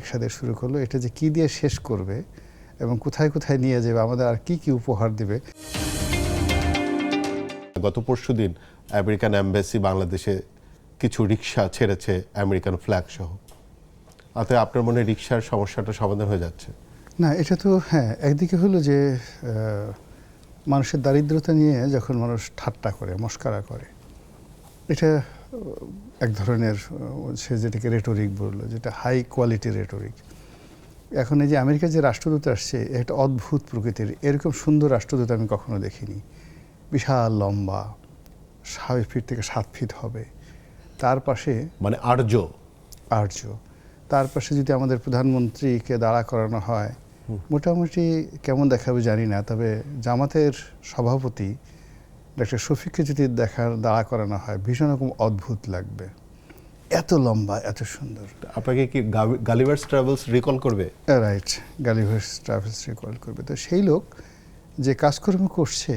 রিক্সা দিয়ে শুরু করলো, এটা যে কি দিয়ে শেষ করবে এবং কোথায় কোথায় নিয়ে যাবে, আমাদের আর কি কি উপহার দিবে। গত পরশুদিন আমেরিকান এমবাসি বাংলাদেশে কিছু রিক্সা ছেড়েছে আমেরিকান ফ্ল্যাগ সহ। অতএব আপনার মনে রিক্সার সমস্যাটা সমাধান হয়ে যাচ্ছে? না, এটা তো হ্যাঁ, একদিকে হলো যে মানুষের দারিদ্রতা নিয়ে যখন মানুষ ঠাট্টা করে, মস্করা করে, এটা এক ধরনের সে যেটাকে রেটোরিক বললো, যেটা হাই কোয়ালিটি রেটোরিক। এখন এই যে আমেরিকার যে রাষ্ট্রদূত আসছে, একটা অদ্ভুত প্রকৃতির, এরকম সুন্দর রাষ্ট্রদূত আমি কখনো দেখিনি। বিশাল লম্বা, 6 ফিট থেকে 7 ফিট হবে, তার পাশে মানে আর্য। তার পাশে যদি আমাদের প্রধানমন্ত্রীকে দাঁড়া করানো হয়, মোটামুটি কেমন দেখাবে জানি না, তবে জামাতের সভাপতি ডক্টর শফিককে যদি দাঁড়া করানো হয়, ভীষণ রকম অদ্ভুত লাগবে। এত লম্বা, এত সুন্দর। আপনাকে কি গালিভার্স ট্রাভেলস রিকল করবে? রাইট, গালিভার্স ট্রাভেলস রিকল করবে। তো সেই লোক যে কাজকর্ম করছে,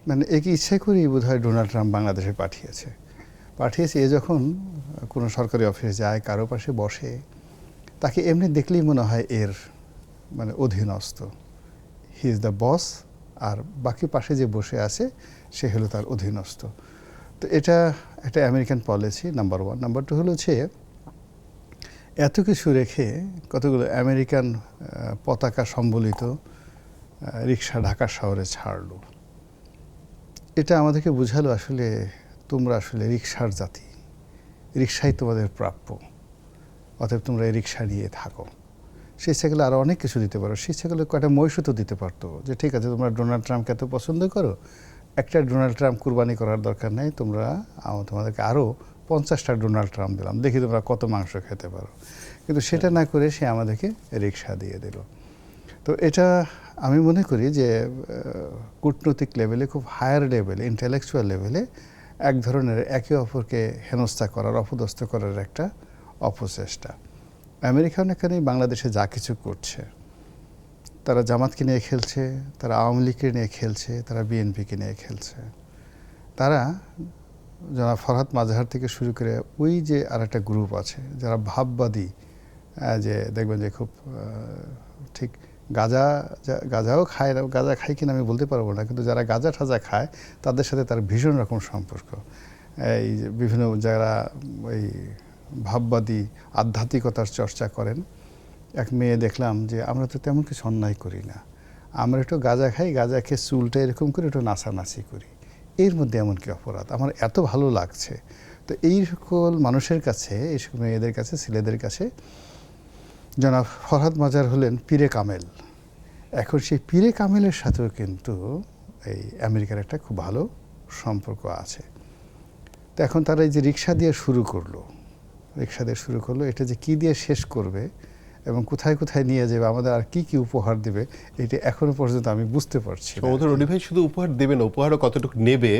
মানে একে ইচ্ছে করেই বোধহয় ডোনাল্ড ট্রাম্প বাংলাদেশে পাঠিয়েছে। এ যখন কোনো সরকারি অফিসে যায়, কারো পাশে বসে, তাকে এমনি দেখলেই মনে হয় এর মানে অধীনস্থ, হি ইজ দ্য বস, আর বাকি পাশে যে বসে আছে সে হলো তার অধীনস্থ। তো এটা একটা আমেরিকান পলিসি, নাম্বার 1। নাম্বার 2 হলো হচ্ছে এত কিছু রেখে কতগুলো আমেরিকান পতাকা সম্বলিত রিক্সা ঢাকা শহরে ছাড়লো। এটা আমাদেরকে বোঝালো আসলে তোমরা আসলে রিক্সার জাতি, রিক্সাই তোমাদের প্রাপ্য, অতএব তোমরা এই রিক্সা নিয়ে থাকো। সে ইচ্ছা করলে আরও অনেক কিছু দিতে পারো, সে ইচ্ছা করলে কয়েকটা মহিষও তো দিতে পারতো, যে ঠিক আছে তোমরা ডোনাল্ড ট্রাম্পকে এত পছন্দ করো, একটা ডোনাল্ড ট্রাম্প কুরবানি করার দরকার নেই, তোমাদেরকে আরও 50টা ডোনাল্ড ট্রাম্প দিলাম, দেখি তোমরা কত মাংস খেতে পারো। কিন্তু সেটা না করে সে আমাদেরকে রিক্সা দিয়ে দিল। তো এটা আমি মনে করি যে কূটনৈতিক লেভেলে, খুব হায়ার লেভেলে, ইন্টেলেকচুয়াল লেভেলে এক ধরনের একে অপরকে হেনস্থা করার, অপদস্থ করার একটা অপচেষ্টা। আমেরিকা অনেকখানি বাংলাদেশে যা কিছু করছে, তারা জামাতকে নিয়ে খেলছে, তারা আওয়ামী লীগকে নিয়ে খেলছে, তারা বিএনপিকে নিয়ে খেলছে। তারা জনাব ফরহাদ মাজাহার থেকে শুরু করে ওই যে আর একটা গ্রুপ আছে যারা ভাববাদী, যে দেখবেন যে খুব ঠিক গাঁজাও খায় না, গাঁজা খায় কিনা আমি বলতে পারবো না, কিন্তু যারা গাঁজা ঠাজা খায় তাদের সাথে তার ভীষণ রকম সম্পর্ক। এই বিভিন্ন যারা ওই ভাববাদী আধ্যাত্মিকতার চর্চা করেন, এক মেয়ে দেখলাম যে আমরা তো তেমন কিছু অন্যায় করি না, আমরা একটু গাঁজা খাই, গাঁজা খেয়ে চুলটা এরকম করে একটু নাচানাচি করি, এর মধ্যে এমন কি অপরাধ, আমার এত ভালো লাগছে। তো এই সকল মানুষের কাছে, এই সকল মেয়েদের কাছে, ছেলেদের কাছে জনাব ফরহাদ মাজার হলেন পীরে কামেল। এখন সেই পীরে কামেলের সাথেও কিন্তু এই আমেরিকার একটা খুব ভালো সম্পর্ক আছে। তো এখন তারা এই যে রিক্সা দিয়ে শুরু করলো, এটা যে কি দিয়ে শেষ করবে এবং কোথায় কোথায় নিয়ে যাবে, আমাদের আর কি কি উপহার দিবে, এটা এখনো পর্যন্ত আমি বুঝতে পারছি না। রনি ভাই শুধু উপহার দেবে না, উপহারও কতটুকু নেবে